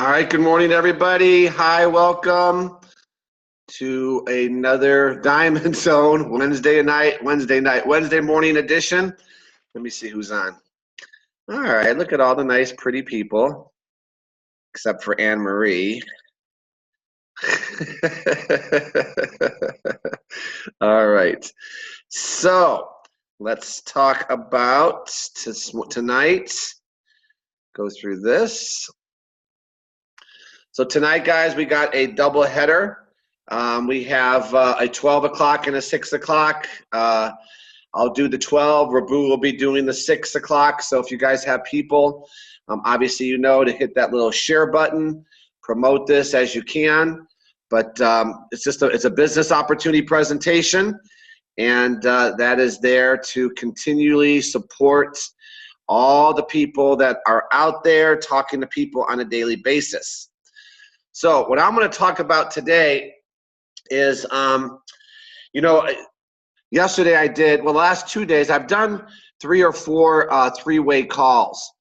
All right, good morning, everybody. Hi, welcome to another Diamond Zone Wednesday morning edition. Let me see who's on. All right, look at all the nice, pretty people, except for Anne Marie. All right, so let's talk about tonight. Go through this. So tonight, guys, we got a double header. We have a 12 o'clock and a 6 o'clock. I'll do the 12. Rabu will be doing the 6 o'clock. So if you guys have people, obviously you know to hit that little share button, promote this as you can. But it's a business opportunity presentation, and that is there to continually support all the people that are out there talking to people on a daily basis. So what I'm going to talk about today is, yesterday the last 2 days, I've done 3 or 4 three-way calls.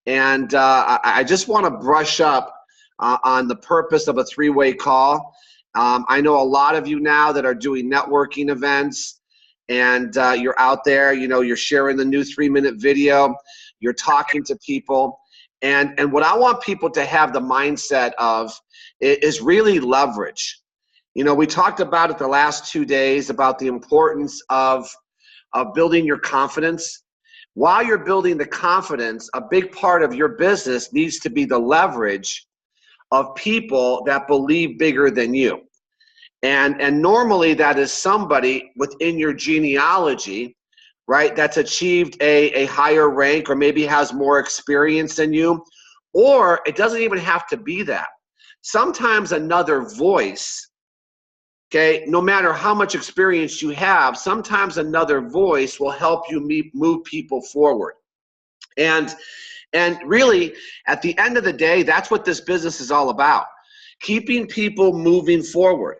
And I just want to brush up on the purpose of a three-way call. I know a lot of you now that are doing networking events, and you're out there, you're sharing the new 3-minute video, you're talking to people. And what I want people to have the mindset of is really leverage. We talked about it the last 2 days about the importance of building your confidence. While you're building the confidence, a big part of your business needs to be the leverage of people that believe bigger than you. And normally that is somebody within your genealogy, right, that's achieved a higher rank or maybe has more experience than you, or it doesn't even have to be that. Sometimes another voice, okay, no matter how much experience you have, sometimes another voice will help you move people forward. And really, at the end of the day, that's what this business is all about. Keeping people moving forward,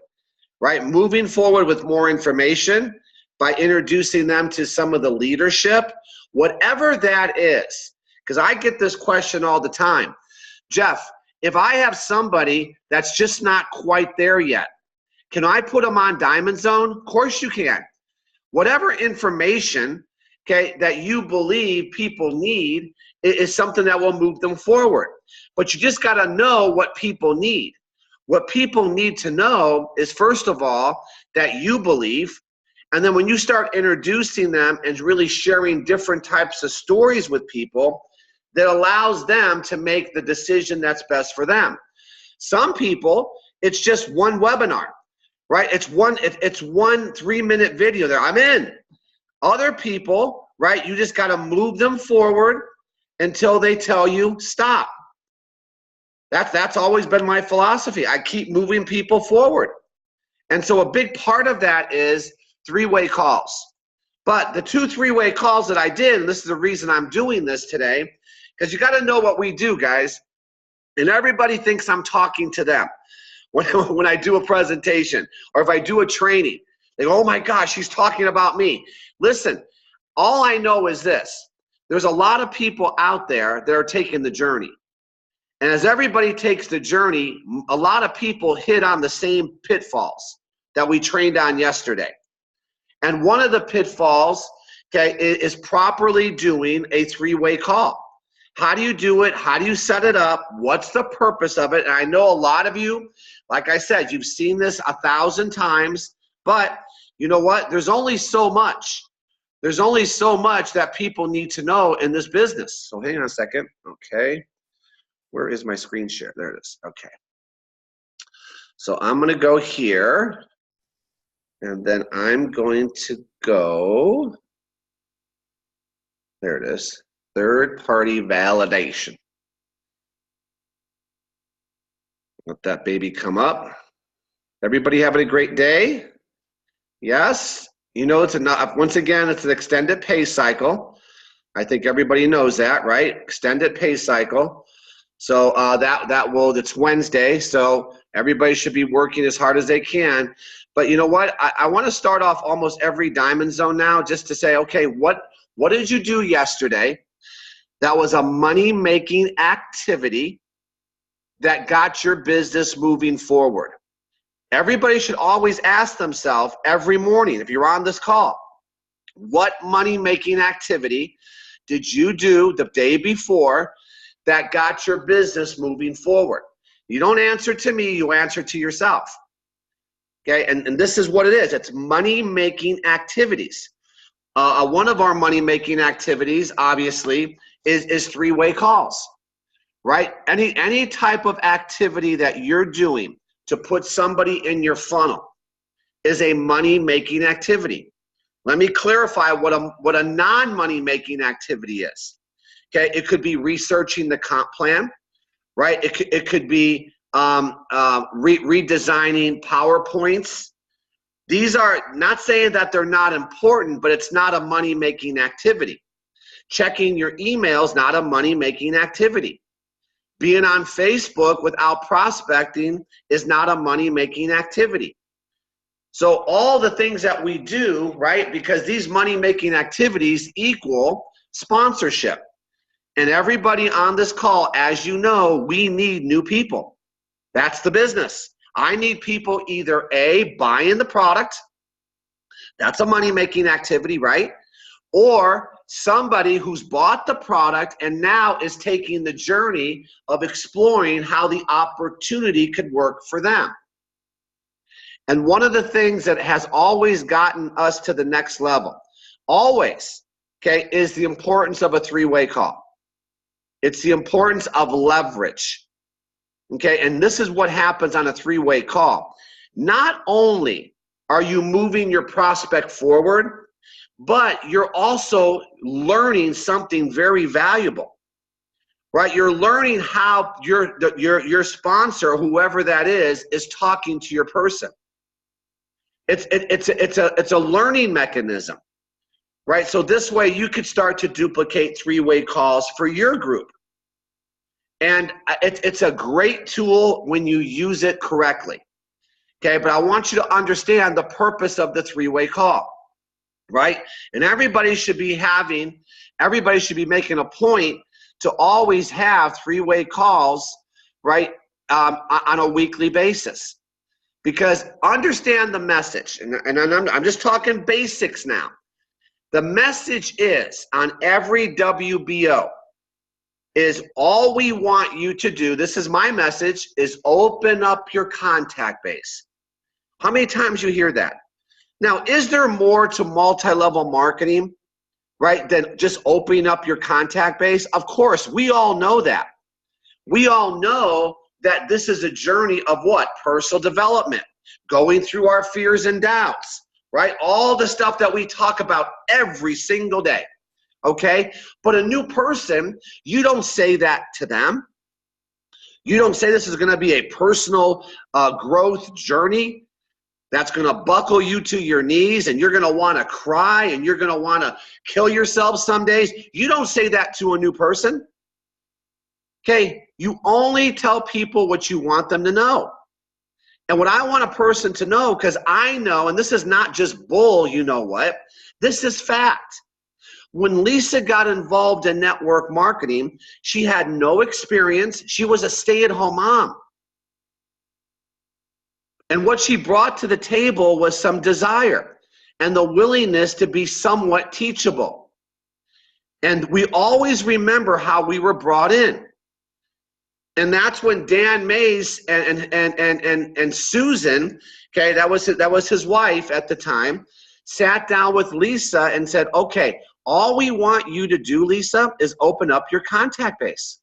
right? Moving forward with more information, by introducing them to some of the leadership, whatever that is. Because I get this question all the time. Jeff, if I have somebody that's just not quite there yet, can I put them on Diamond Zone? Of course you can. Whatever information, okay, that you believe people need is something that will move them forward. But you just got to know what people need. What people need to know is, first of all, that you believe. And then when you start introducing them and really sharing different types of stories with people, that allows them to make the decision that's best for them. Some people, it's just one webinar, right? It's one 3-minute video there. I'm in. Other people, right, you just got to move them forward until they tell you stop. That's always been my philosophy. I keep moving people forward. And so a big part of that is 3-way calls. But the 2 3-way calls that I did, and this is the reason I'm doing this today, because you got to know what we do, guys. And everybody thinks I'm talking to them when I do a presentation or if I do a training. They go, oh my gosh, he's talking about me. Listen, all I know is this. There's a lot of people out there that are taking the journey. And as everybody takes the journey, a lot of people hit on the same pitfalls that we trained on yesterday. And one of the pitfalls, okay, is properly doing a 3-way call. How do you do it? How do you set it up? What's the purpose of it? And I know a lot of you, like I said, you've seen this 1,000 times, but you know what? There's only so much. There's only so much that people need to know in this business. So hang on a second. Okay. Where is my screen share? There it is. Okay. So I'm going to go here. And then I'm going to go, there it is, third-party validation. Let that baby come up. Everybody having a great day? Yes? It's enough. Once again, it's an extended pay cycle. I think everybody knows that, right? Extended pay cycle. So it's Wednesday, so everybody should be working as hard as they can. But you know what? I want to start off almost every Diamond Zone now just to say, okay, what did you do yesterday? That was a money-making activity that got your business moving forward? Everybody should always ask themselves every morning, if you're on this call, what money-making activity did you do the day before that got your business moving forward? You don't answer to me, you answer to yourself. Okay, and this is what it is. It's money-making activities. One of our money-making activities, obviously, is three-way calls, right? Any type of activity that you're doing to put somebody in your funnel is a money-making activity. Let me clarify what a non-money-making activity is. Okay, it could be researching the comp plan, right? It could be redesigning PowerPoints. These are not saying that they're not important, but it's not a money-making activity. Checking your emails, not a money-making activity. Being on Facebook without prospecting is not a money-making activity. So all the things that we do, right, because these money-making activities equal sponsorship. And everybody on this call, as you know, we need new people. That's the business. I need people either A, buying the product, that's a money-making activity, right? Or somebody who's bought the product and now is taking the journey of exploring how the opportunity could work for them. And one of the things that has always gotten us to the next level, always, okay, is the importance of a three-way call. It's the importance of leverage. Okay, and this is what happens on a three-way call. Not only are you moving your prospect forward, but you're also learning something very valuable, right? You're learning how your sponsor, whoever that is talking to your person. It's a learning mechanism, right? So this way you could start to duplicate three-way calls for your group. And it's a great tool when you use it correctly. Okay, but I want you to understand the purpose of the three-way call, right? And everybody should be making a point to always have three-way calls, right, on a weekly basis. Because understand the message, and I'm just talking basics now. The message is on every WBO is all we want you to do, this is my message, is open up your contact base. How many times you hear that? Now, is there more to multi-level marketing, right, than just opening up your contact base? Of course, we all know that. We all know that this is a journey of what? Personal development, going through our fears and doubts, right? All the stuff that we talk about every single day. Okay, but a new person, you don't say that to them. You don't say this is going to be a personal growth journey that's going to buckle you to your knees and you're going to want to cry and you're going to want to kill yourself some days. You don't say that to a new person. Okay, you only tell people what you want them to know. And what I want a person to know, because I know, and this is not just bull, you know what, this is fact. When Lisa got involved in network marketing, she had no experience. She was a stay-at-home mom. And what she brought to the table was some desire and the willingness to be somewhat teachable. And we always remember how we were brought in. And that's when Dan Mays and Susan, okay, that was his wife at the time, sat down with Lisa and said, okay, all we want you to do, Lisa, is open up your contact base.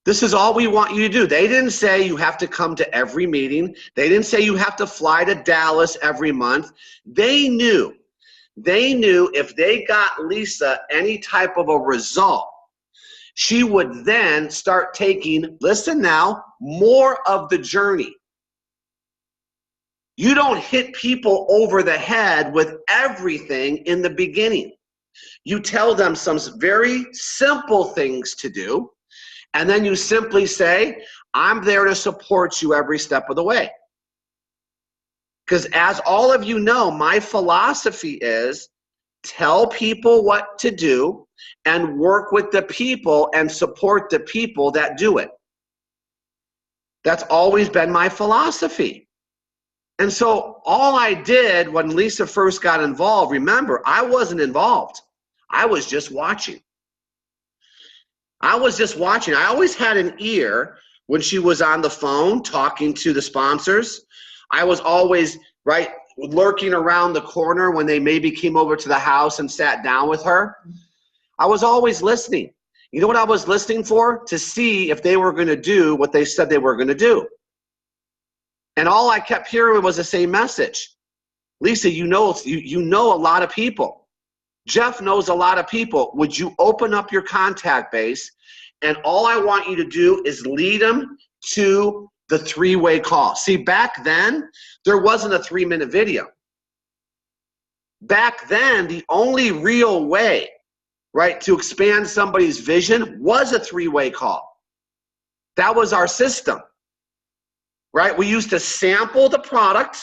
This is all we want you to do. They didn't say you have to come to every meeting. They didn't say you have to fly to Dallas every month. They knew if they got Lisa any type of a result, she would then start taking, listen now, more of the journey. You don't hit people over the head with everything in the beginning. You tell them some very simple things to do, and then you simply say, I'm there to support you every step of the way. Because as all of you know, my philosophy is tell people what to do and work with the people and support the people that do it. That's always been my philosophy. And so all I did when Lisa first got involved, remember, I wasn't involved. I was just watching. I was just watching. I always had an ear when she was on the phone talking to the sponsors. I was always, right, lurking around the corner when they maybe came over to the house and sat down with her. I was always listening. You know what I was listening for? To see if they were going to do what they said they were going to do. And all I kept hearing was the same message. Lisa, you know a lot of people. Jeff knows a lot of people. Would you open up your contact base? And all I want you to do is lead them to the three-way call. See, back then, there wasn't a 3-minute video. Back then, the only real way, right, to expand somebody's vision was a three-way call. That was our system, right? We used to sample the product,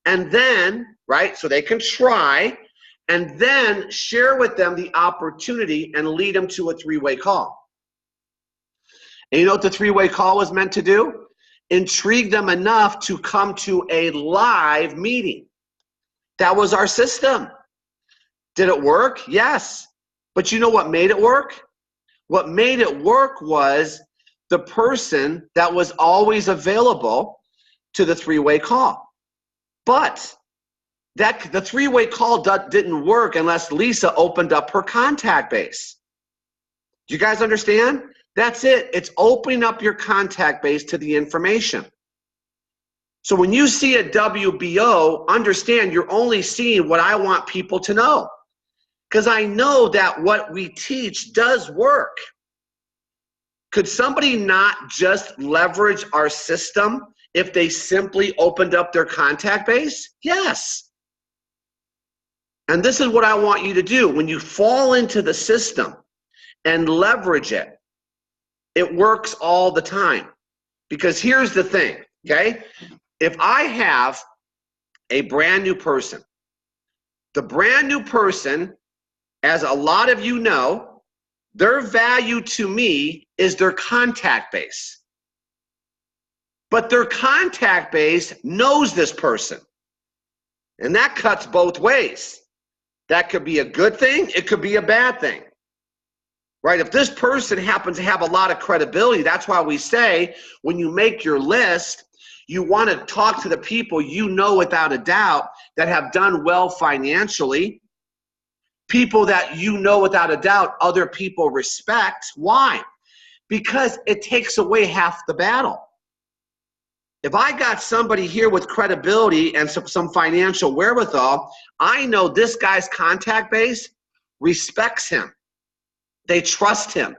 and then, right, so they can try, and then share with them the opportunity and lead them to a three-way call. And you know what the three-way call was meant to do? Intrigue them enough to come to a live meeting. That was our system. Did it work? Yes. But you know what made it work? What made it work was the person that was always available to the three-way call. But the three-way call didn't work unless Lisa opened up her contact base. Do you guys understand? That's it. It's opening up your contact base to the information. So when you see a WBO, understand you're only seeing what I want people to know. Because I know that what we teach does work. Could somebody not just leverage our system if they simply opened up their contact base? Yes. And this is what I want you to do. When you fall into the system and leverage it, it works all the time. Because here's the thing, okay? If I have a brand new person, the brand new person, as a lot of you know, their value to me is their contact base. But their contact base knows this person. And that cuts both ways. That could be a good thing, it could be a bad thing. Right? If this person happens to have a lot of credibility, that's why we say when you make your list, you want to talk to the people you know without a doubt that have done well financially, people that you know without a doubt other people respect. Why? Because it takes away half the battle. If I got somebody here with credibility and some financial wherewithal, I know this guy's contact base respects him. They trust him.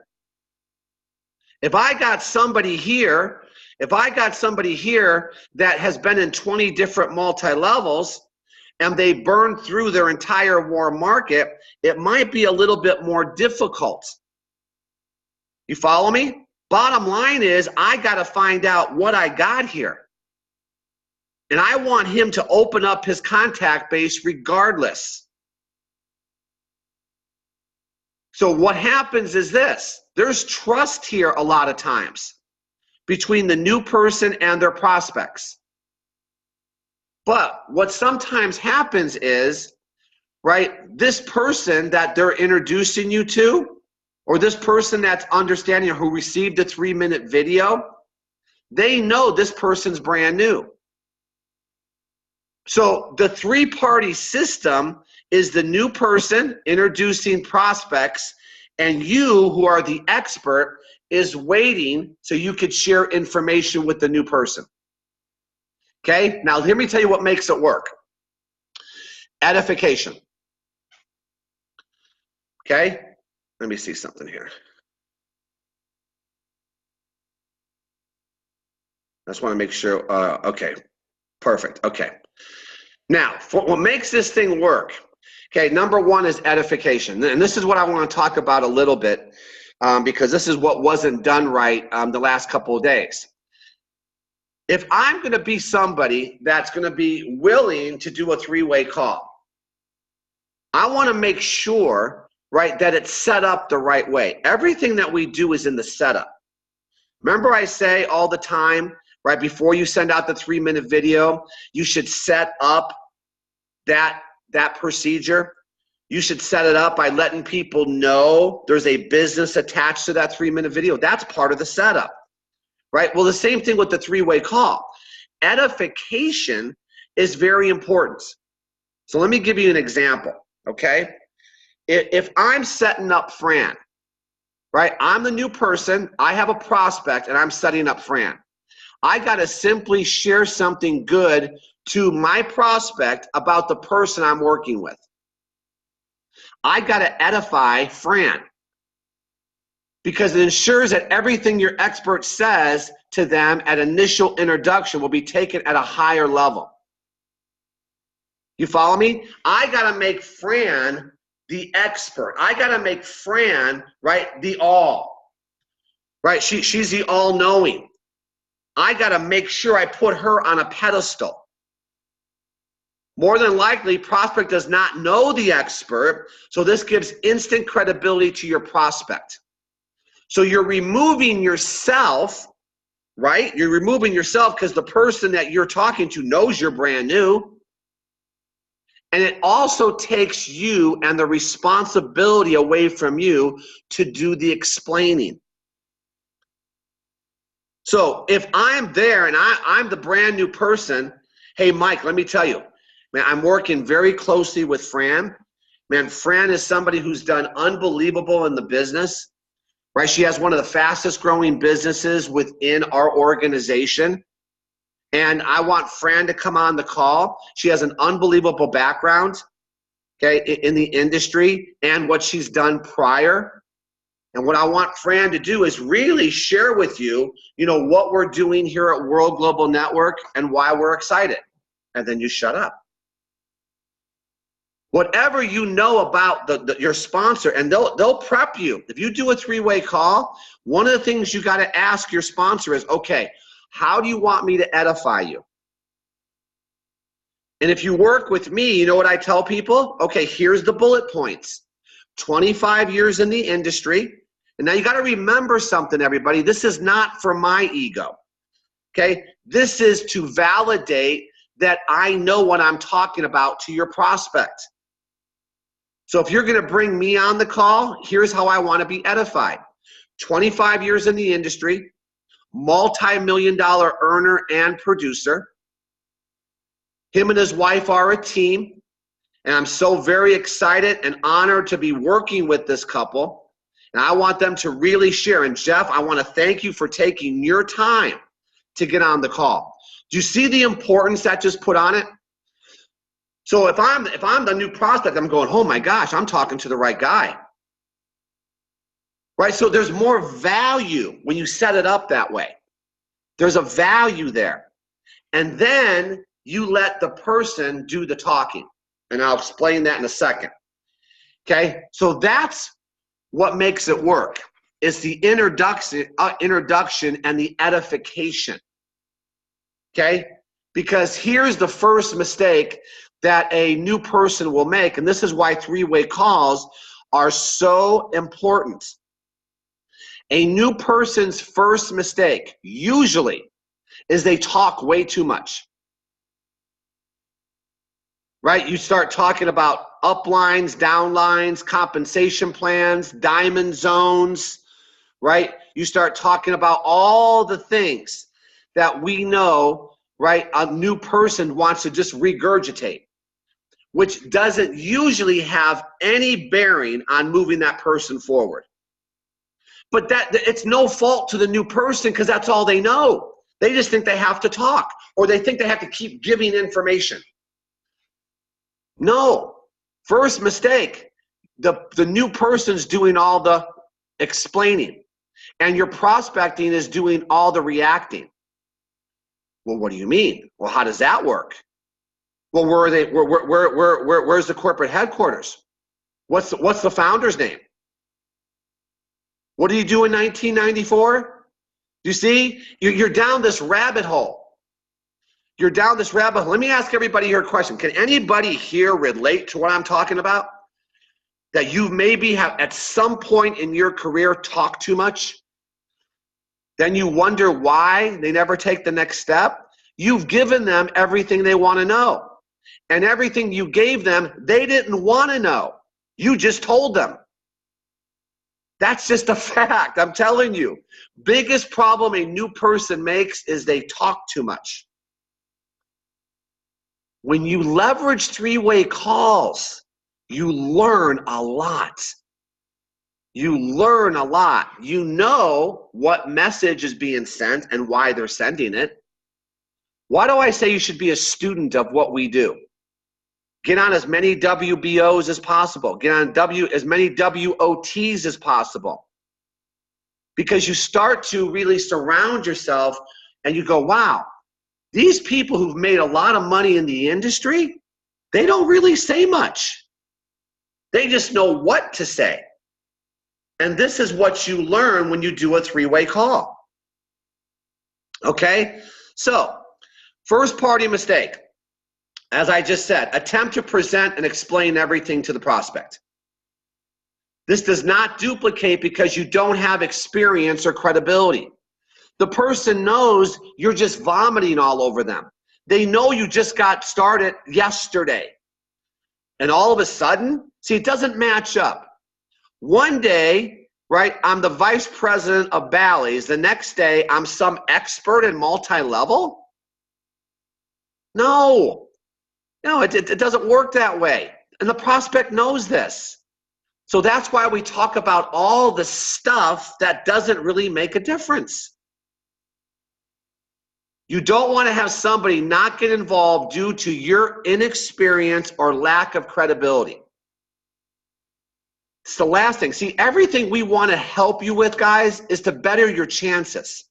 If I got somebody here that has been in 20 different multi-levels and they burned through their entire warm market, it might be a little bit more difficult. You follow me? Bottom line is, I got to find out what I got here. And I want him to open up his contact base regardless. So what happens is this. There's trust here a lot of times between the new person and their prospects. But what sometimes happens is, right, this person that they're introducing you to, or this person that's understanding who received a 3-minute video, they know this person's brand new. So the three-party system is the new person introducing prospects, and you, who are the expert, is waiting so you could share information with the new person. Okay, now let me tell you what makes it work. Edification. Okay, let me see something here. I just want to make sure, okay, perfect, okay. Now, what makes this thing work, okay, number one is edification. And this is what I want to talk about a little bit because this is what wasn't done right the last couple of days. If I'm going to be somebody that's going to be willing to do a 3-way call, I want to make sure, right, that it's set up the right way. Everything that we do is in the setup. Remember I say all the time, right, before you send out the 3-minute video, you should set up that procedure. You should set it up by letting people know there's a business attached to that 3-minute video. That's part of the setup, right? Well, the same thing with the 3-way call. Edification is very important. So let me give you an example, okay? If I'm setting up Fran, right? I'm the new person, I have a prospect, and I'm setting up Fran. I got to simply share something good to my prospect about the person I'm working with. I got to edify Fran because it ensures that everything your expert says to them at initial introduction will be taken at a higher level. You follow me? I got to make Fran the expert. I got to make Fran, right, the all. Right? She's the all-knowing. I got to make sure I put her on a pedestal. More than likely, prospect does not know the expert, so this gives instant credibility to your prospect. So you're removing yourself, right? You're removing yourself because the person that you're talking to knows you're brand new. And it also takes you and the responsibility away from you to do the explaining. So if I'm there and I'm the brand new person, hey, Mike, let me tell you, man, I'm working very closely with Fran. Man, Fran is somebody who's done unbelievable in the business, right? She has one of the fastest growing businesses within our organization. And I want Fran to come on the call. She has an unbelievable background, okay, in the industry and what she's done prior. And what I want Fran to do is really share with you, what we're doing here at World Global Network and why we're excited. And then you shut up. Whatever you know about your sponsor, and they'll prep you. If you do a 3-way call, one of the things you got to ask your sponsor is, okay, how do you want me to edify you? And if you work with me, you know what I tell people? Okay, here's the bullet points. 25 years in the industry. And now you got to remember something, everybody. This is not for my ego. Okay? This is to validate that I know what I'm talking about to your prospect. So if you're going to bring me on the call, here's how I want to be edified. 25 years in the industry, multi-million-dollar earner and producer. Him and his wife are a team, and I'm so very excited and honored to be working with this couple. And I want them to really share. And Jeff, I want to thank you for taking your time to get on the call. Do you see the importance that just put on it? So if I'm the new prospect, I'm going, oh my gosh, I'm talking to the right guy. Right? So there's more value when you set it up that way. There's a value there. And then you let the person do the talking. And I'll explain that in a second. Okay? So that's what makes it work. It's the introduction and the edification. Okay? Because here's the first mistake that a new person will make, and this is why 3-way calls are so important. A new person's first mistake, usually, is they talk way too much. Right? You start talking about uplines, downlines, compensation plans, diamond zones, right? You start talking about all the things that we know, right, a new person wants to just regurgitate, which doesn't usually have any bearing on moving that person forward. But it's no fault to the new person because that's all they know. They just think they have to talk, or they think they have to keep giving information. No. First mistake, the new person's doing all the explaining, and your prospecting is doing all the reacting. Well, what do you mean? Well, how does that work? Well, where are they? Where's the corporate headquarters? What's the founder's name? What did you do in 1994? You see, you're down this rabbit hole. You're down this rabbit hole. Let me ask everybody here a question. Can anybody here relate to what I'm talking about? that you maybe have at some point in your career talked too much? Then you wonder why they never take the next step? You've given them everything they want to know. And everything you gave them, they didn't want to know. You just told them. That's just a fact. I'm telling you. Biggest problem a new person makes is they talk too much. When you leverage three-way calls, you learn a lot. You learn a lot. You know what message is being sent and why they're sending it. Why do I say you should be a student of what we do? Get on as many WBOs as possible. Get on as many WOTs as possible. Because you start to really surround yourself and you go, wow, these people who've made a lot of money in the industry, they don't really say much. They just know what to say. And this is what you learn when you do a three-way call. Okay? So, first party mistake. As I just said, attempt to present and explain everything to the prospect. This does not duplicate because you don't have experience or credibility. The person knows you're just vomiting all over them. They know you just got started yesterday. And all of a sudden, see, it doesn't match up. One day, right, I'm the vice president of Bally's. The next day, I'm some expert in multi-level? No. No, it doesn't work that way. And the prospect knows this. So that's why we talk about all the stuff that doesn't really make a difference. You don't want to have somebody not get involved due to your inexperience or lack of credibility. It's the last thing. See, everything we want to help you with, guys, is to better your chances.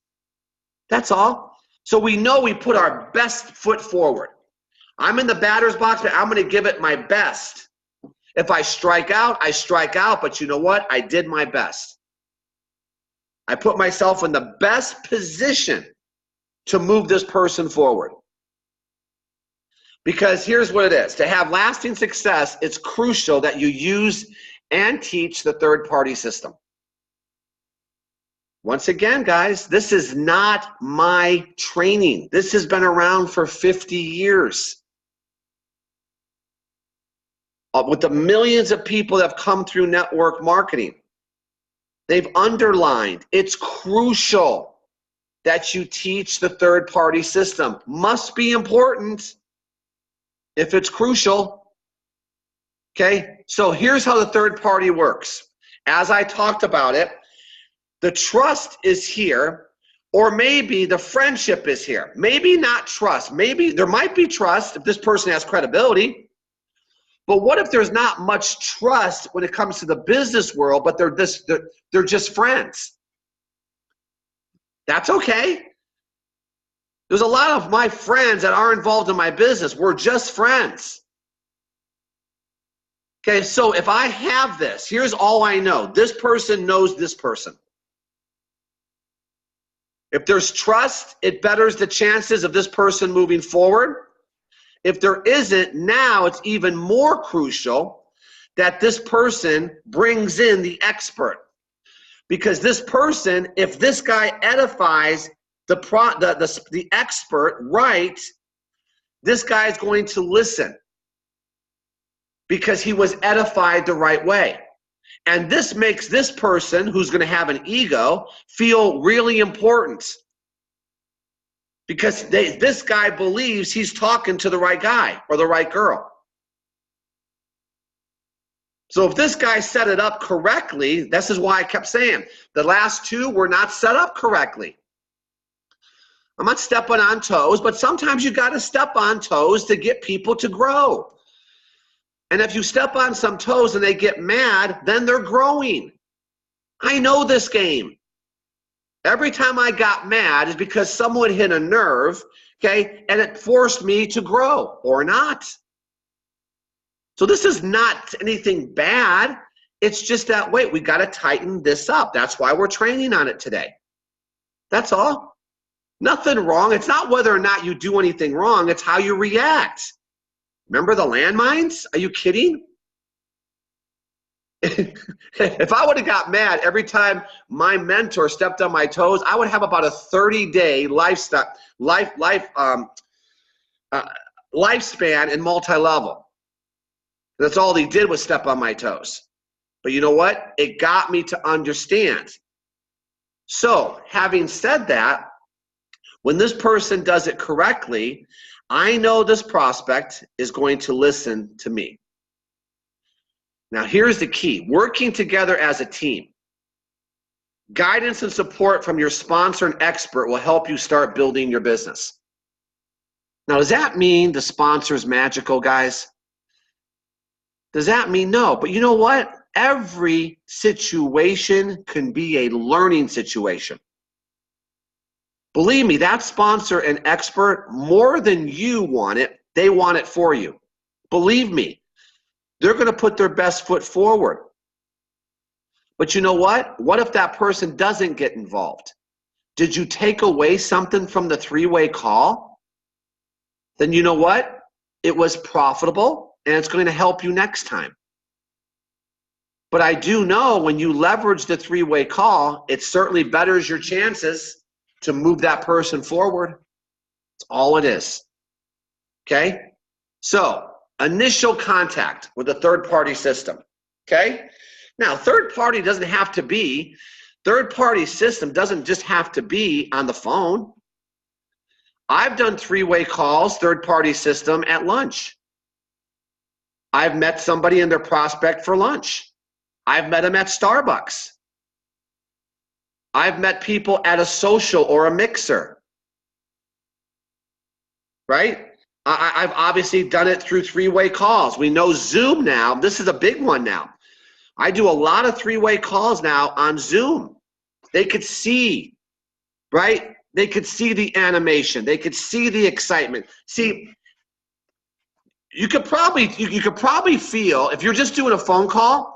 That's all. So we know we put our best foot forward. I'm in the batter's box, but I'm going to give it my best. If I strike out, I strike out, but you know what? I did my best. I put myself in the best position to move this person forward. Because here's what it is. To have lasting success, it's crucial that you use and teach the third-party system. Once again, guys, this is not my training. This has been around for 50 years. With the millions of people that have come through network marketing, they've underlined it's crucial that you teach the third-party system. Must be important if it's crucial. Okay, so here's how the third party works. As I talked about it, the trust is here, or maybe the friendship is here. Maybe not trust. Maybe there might be trust if this person has credibility. But what if there's not much trust when it comes to the business world, but they're just friends? That's okay. There's a lot of my friends that are involved in my business. We're just friends. Okay, so if I have this, here's all I know. This person knows this person. If there's trust, it betters the chances of this person moving forward. If there isn't, now it's even more crucial that this person brings in the expert. Because this person, if this guy edifies the expert right, this guy is going to listen because he was edified the right way. And this makes this person, who's going to have an ego, feel really important. Because this guy believes he's talking to the right guy or the right girl. So if this guy set it up correctly, this is why I kept saying the last two were not set up correctly. I'm not stepping on toes, but sometimes you got to step on toes to get people to grow. And if you step on some toes and they get mad, then they're growing. I know this game. Every time I got mad is because someone hit a nerve, okay, and it forced me to grow or not. So this is not anything bad. It's just that, wait, we got to tighten this up. That's why we're training on it today. That's all. Nothing wrong. It's not whether or not you do anything wrong. It's how you react. Remember the landmines? Are you kidding? if I would have got mad every time my mentor stepped on my toes, I would have about a 30-day lifespan in multi-level. That's all he did was step on my toes. But you know what? It got me to understand. So having said that, when this person does it correctly, I know this prospect is going to listen to me. Now here's the key: working together as a team. Guidance and support from your sponsor and expert will help you start building your business. Now, does that mean the sponsor's magical, guys? Does that mean no? But you know what? Every situation can be a learning situation. Believe me, that sponsor and expert, more than you want it, they want it for you. Believe me, they're going to put their best foot forward. But you know what? What if that person doesn't get involved? Did you take away something from the three-way call? Then you know what? It was profitable and it's going to help you next time. But I do know when you leverage the three-way call, it certainly betters your chances to move that person forward. That's all it is. Okay? So, initial contact with a third-party system. Okay? Now, third-party system doesn't just have to be on the phone. I've done three-way calls, third-party system, at lunch. I've met somebody and their prospect for lunch. I've met them at Starbucks. I've met people at a social or a mixer, right? I've obviously done it through three-way calls. We know Zoom now. This is a big one now. I do a lot of three-way calls now on Zoom. They could see, right? They could see the animation. They could see the excitement. See, you could probably feel, if you're just doing a phone call,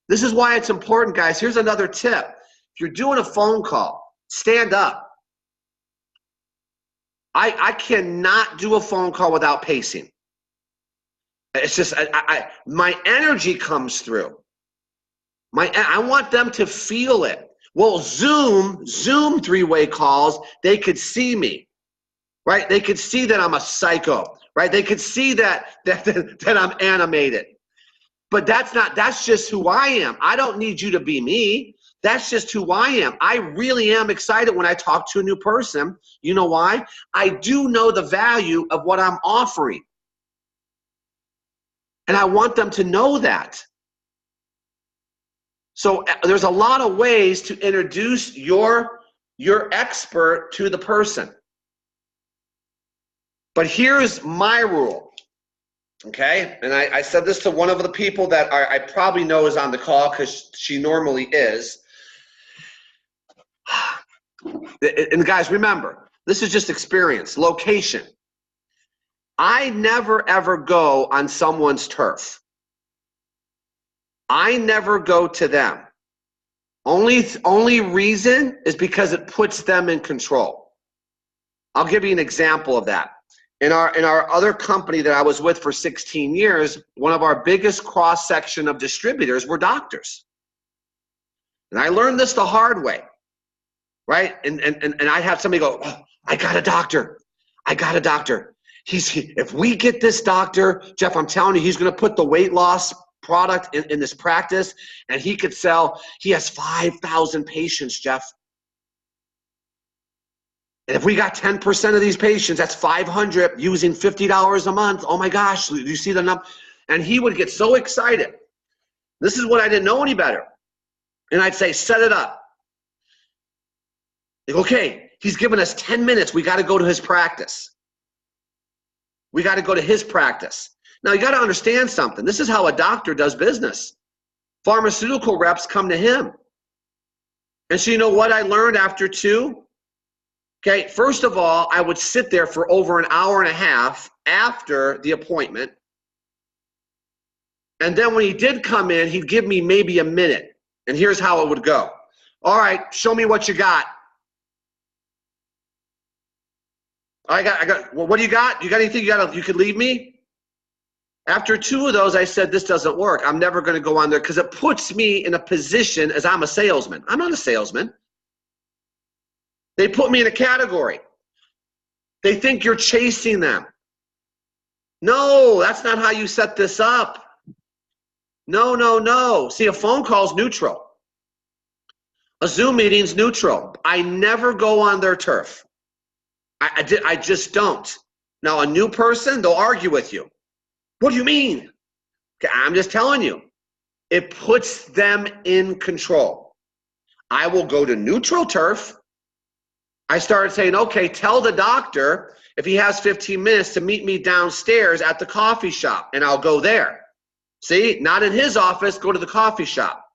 this is why it's important, guys. Here's another tip. If you're doing a phone call, stand up. I cannot do a phone call without pacing. It's just, my energy comes through. I want them to feel it. Well, Zoom three-way calls, they could see me, right? They could see that I'm a psycho, right? They could see that I'm animated. But that's just who I am. I don't need you to be me. That's just who I am. I really am excited when I talk to a new person. You know why? I do know the value of what I'm offering. And I want them to know that. So there's a lot of ways to introduce your expert to the person. But here's my rule, okay? And I said this to one of the people that I probably know is on the call because she normally is. And guys, remember, this is just experience, location. I never ever go on someone's turf. I never go to them. Only reason is because it puts them in control. I'll give you an example of that. In our other company that I was with for 16 years, one of our biggest cross-section of distributors were doctors. And I learned this the hard way, right? And I had somebody go, oh, I got a doctor. I got a doctor. If we get this doctor, Jeff, I'm telling you, he's going to put the weight loss product in this practice, and he could sell. He has 5,000 patients, Jeff. And if we got 10% of these patients, that's 500 using $50 a month. Oh my gosh, do you see the number? And he would get so excited. This is when I didn't know any better. And I'd say, set it up. Like, okay, he's given us 10 minutes. We got to go to his practice. We got to go to his practice. Now, you got to understand something. This is how a doctor does business. Pharmaceutical reps come to him. And so you know what I learned after 2? Okay, first of all, I would sit there for over an hour and a half after the appointment. And then when he did come in, he'd give me maybe a minute. And here's how it would go. All right, show me what you got. I got, well, what do you got? You got anything you could leave me? After 2 of those, I said, this doesn't work. I'm never going to go on there because it puts me in a position as I'm a salesman. I'm not a salesman. They put me in a category. They think you're chasing them. No, that's not how you set this up. No, no, no. See, a phone call's neutral. A Zoom meeting's neutral. I never go on their turf. I just don't. Now, a new person, they'll argue with you. What do you mean? Okay, I'm just telling you. It puts them in control. I will go to neutral turf. I started saying, okay, tell the doctor if he has 15 minutes to meet me downstairs at the coffee shop, and I'll go there. See, not in his office, go to the coffee shop.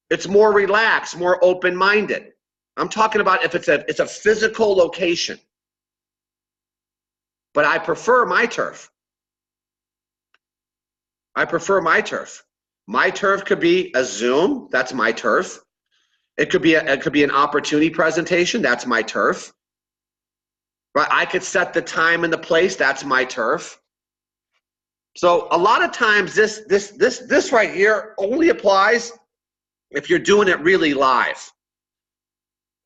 It's more relaxed, more open-minded. I'm talking about if it's a physical location. But I prefer my turf. I prefer my turf. My turf could be a Zoom. That's my turf. It could be an opportunity presentation. That's my turf. Right? I could set the time and the place. That's my turf. So a lot of times this right here only applies if you're doing it really live.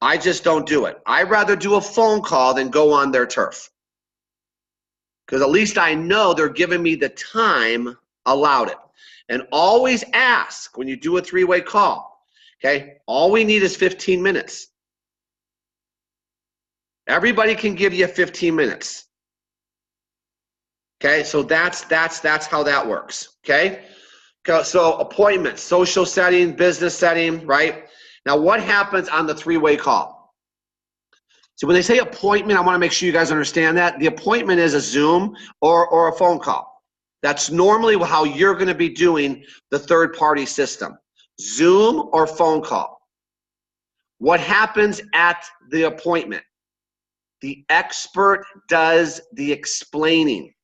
I just don't do it. I'd rather do a phone call than go on their turf. Because at least I know they're giving me the time allowed it. And always ask when you do a 3-way call, okay? All we need is 15 minutes. Everybody can give you 15 minutes. Okay, so that's how that works, okay? So appointments, social setting, business setting, right? Now what happens on the 3-way call? So when they say appointment, I want to make sure you guys understand that. The appointment is a Zoom or a phone call. That's normally how you're going to be doing the third-party system. Zoom or phone call. What happens at the appointment? The expert does the explaining.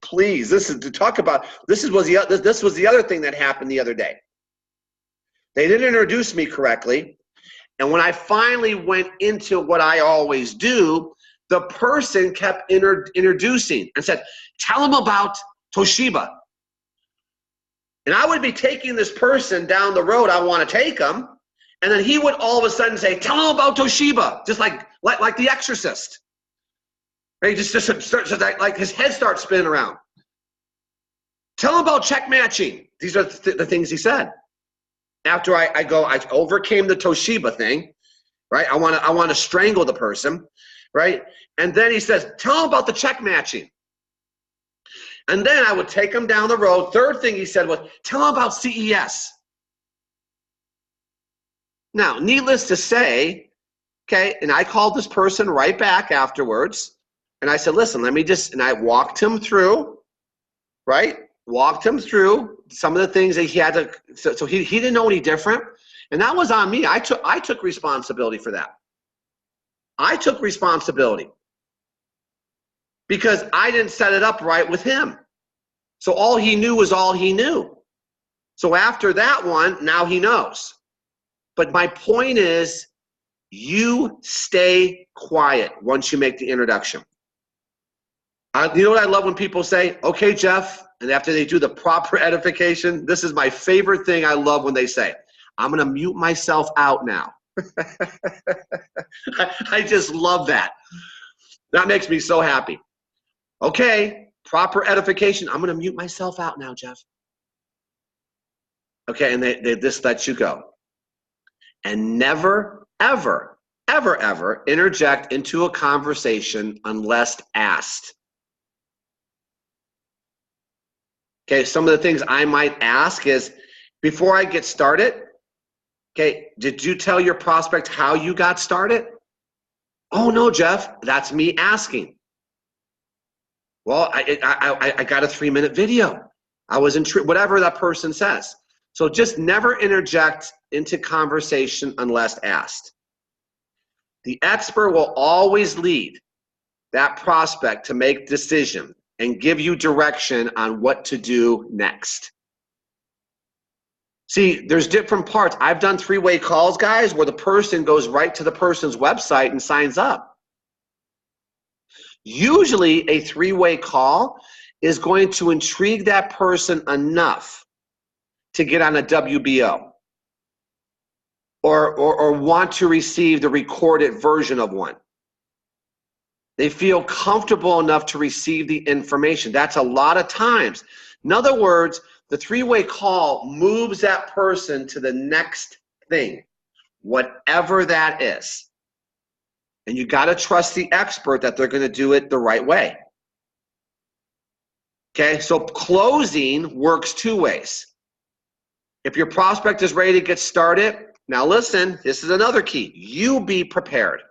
Please, this was the other thing that happened the other day. They didn't introduce me correctly, and when I finally went into what I always do, the person kept introducing and said, tell them about Toshiba. And I would be taking this person down the road I want to take them, and then he would all of a sudden say, tell them about Toshiba, just like The Exorcist. Right? Just like his head starts spinning around. Tell them about check matching. These are the things he said. After I overcame the Toshiba thing, right? I want to strangle the person, right? And then he says, tell them about the check matching. And then I would take him down the road. Third thing he said was, tell them about CES. Now, needless to say, okay, and I called this person right back afterwards, and I said, listen, and I walked him through, right? Walked him through some of the things that he had to, so he didn't know any different. And that was on me. I took responsibility for that. I took responsibility because I didn't set it up right with him. So all he knew was all he knew. So after that one, now he knows. But my point is, you stay quiet once you make the introduction. You know what I love when people say, okay, Jeff, and after they do the proper edification, this is my favorite thing I love when they say, I'm going to mute myself out now. I just love that. That makes me so happy. Okay, proper edification. I'm going to mute myself out now, Jeff. Okay, and they just let you go. And never, ever, ever, ever interject into a conversation unless asked. Okay, some of the things I might ask is, before I get started, okay, did you tell your prospect how you got started? Oh, no, Jeff, that's me asking. Well, I got a 3-minute video. I was intrigued, whatever that person says. So just never interject into conversation unless asked. The expert will always lead that prospect to make decision and give you direction on what to do next. See, there's different parts. I've done 3-way calls, guys, where the person goes right to the person's website and signs up. Usually a 3-way call is going to intrigue that person enough to get on a WBO or want to receive the recorded version of one. They feel comfortable enough to receive the information. That's a lot of times. In other words, the three-way call moves that person to the next thing, whatever that is. And you got to trust the expert that they're going to do it the right way. Okay, so closing works two ways. If your prospect is ready to get started, now listen, this is another key. You be prepared.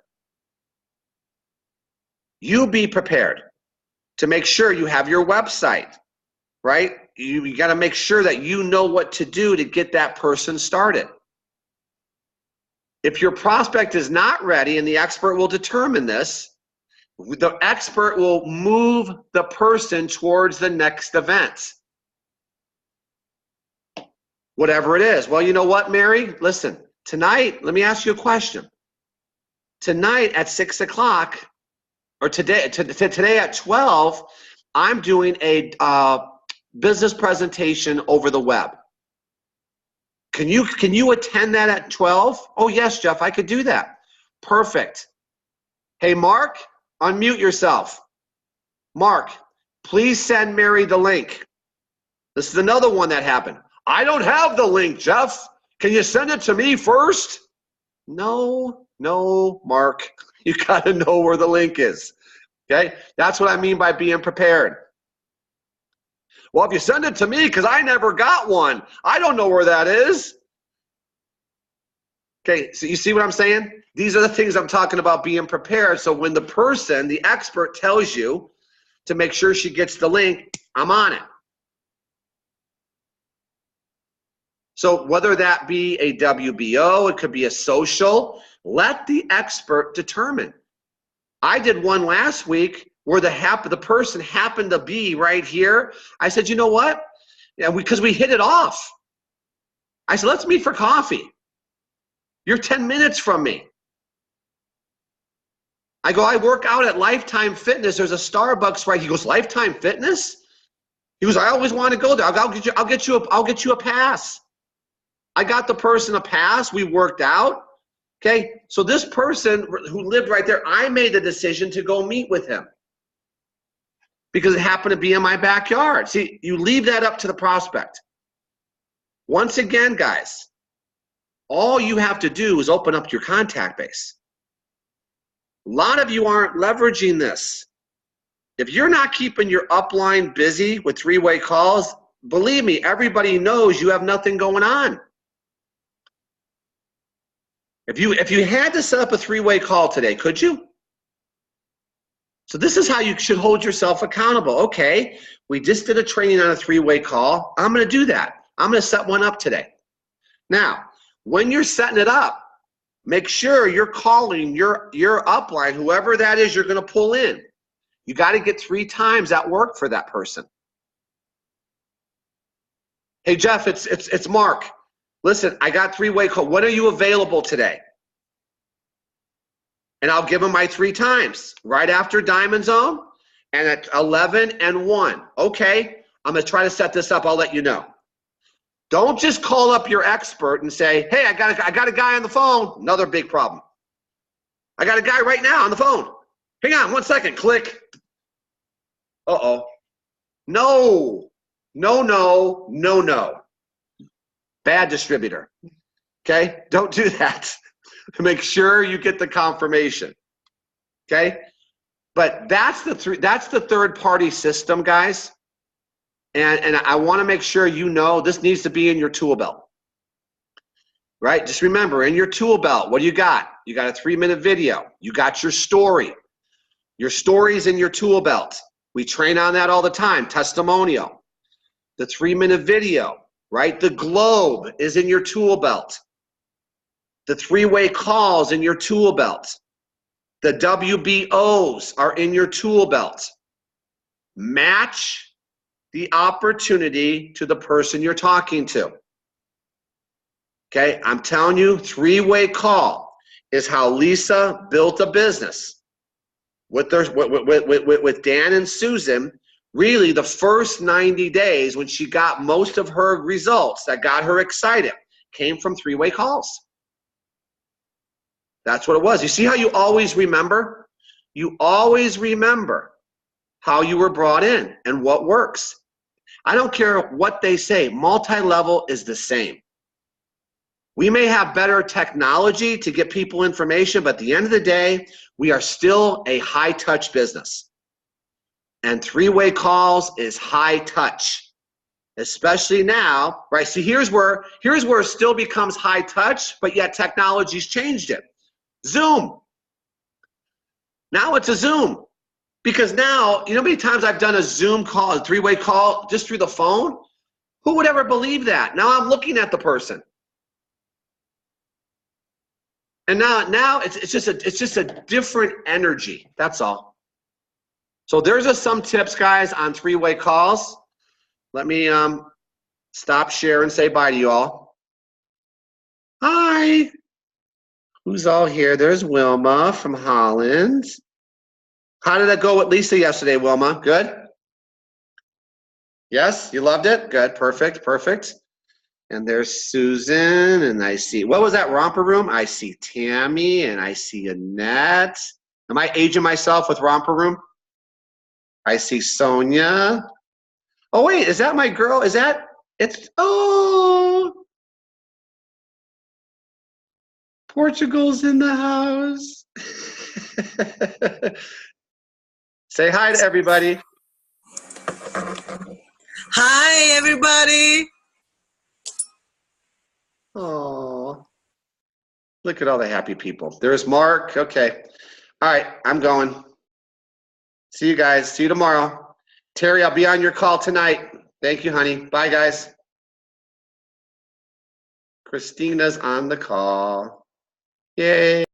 You be prepared to make sure you have your website, right? You got to make sure that you know what to do to get that person started. If your prospect is not ready, and the expert will determine this, the expert will move the person towards the next event. Whatever it is. Well, you know what, Mary? Listen, tonight, let me ask you a question. Tonight at 6 o'clock, or today at 12, I'm doing a business presentation over the web. Can you attend that at 12? Oh, yes, Jeff, I could do that. Perfect. Hey, Mark, unmute yourself. Mark, please send Mary the link. This is another one that happened. I don't have the link, Jeff. Can you send it to me first? No, Mark. You got to know where the link is. Okay? That's what I mean by being prepared. Well, if you send it to me, because I never got one, I don't know where that is. Okay, so you see what I'm saying? These are the things I'm talking about being prepared. So when the person, the expert, tells you to make sure she gets the link, I'm on it. So whether that be a WBO, it could be a social, let the expert determine. I did one last week where the person happened to be right here. I said, you know what? Yeah, because we hit it off. I said, let's meet for coffee. You're 10 minutes from me. I go, I work out at Lifetime Fitness. There's a Starbucks right. He goes, Lifetime Fitness? He goes, I always want to go there. I'll get you a pass. I got the person a pass. We worked out. Okay, so this person who lived right there, I made the decision to go meet with him because it happened to be in my backyard. See, you leave that up to the prospect. Once again, guys, all you have to do is open up your contact base. A lot of you aren't leveraging this. If you're not keeping your upline busy with three-way calls, believe me, everybody knows you have nothing going on. If you had to set up a three-way call today, could you? So this is how you should hold yourself accountable. Okay, we just did a training on a three-way call. I'm going to do that. I'm going to set one up today. Now, when you're setting it up, make sure you're calling your upline, whoever that is you're going to pull in. You got to get 3 times that work for that person. Hey, Jeff, it's Mark. Listen, I got three-way call. When are you available today? And I'll give them my 3 times, right after Diamond Zone and at 11 and 1. Okay, I'm going to try to set this up. I'll let you know. Don't just call up your expert and say, hey, I got a guy on the phone. Another big problem. I got a guy right now on the phone. Hang on 1 second. Click. Uh-oh. No. Bad distributor. Okay? Don't do that. Make sure you get the confirmation. Okay? But that's the third-party system, guys. And I want to make sure you know this needs to be in your tool belt. Right? Just remember, in your tool belt, what do you got? You got a 3-minute video. You got your story. Your story's in your tool belt. We train on that all the time. Testimonial. The 3-minute video. Right? The globe is in your tool belt. The 3-way calls in your tool belt. The WBOs are in your tool belt. Match the opportunity to the person you're talking to. Okay, I'm telling you, 3-way call is how Lisa built a business with Dan and Susan. really the first 90 days when she got most of her results that got her excited came from three-way calls. That's what it was. You see how you always remember? You always remember how you were brought in and what works. I don't care what they say, multi-level is the same. We may have better technology to get people information, but at the end of the day, we are still a high-touch business. And three-way calls is high touch, especially now, right? See, here's where it still becomes high touch, but yet technology's changed it. Zoom. Now it's a Zoom. Because now, you know how many times I've done a Zoom call, a three-way call just through the phone? Who would ever believe that? Now I'm looking at the person. And now it's just a different energy. That's all. So there's just some tips, guys, on three-way calls. Let me stop share and say bye to you all. Hi. Who's all here? There's Wilma from Holland. How did it go with Lisa yesterday, Wilma? Good? Yes? You loved it? Good. Perfect. Perfect. And there's Susan, and I see, what was that romper room? I see Tammy, and I see Annette. Am I aging myself with romper room? I see Sonia. Oh, wait, is that my girl? Is that, oh. Portugal's in the house. Say hi to everybody. Hi, everybody. Oh, look at all the happy people. There's Mark. Okay. All right, I'm going. See you guys. See you tomorrow. Terry, I'll be on your call tonight. Thank you, honey. Bye, guys. Christina's on the call. Yay.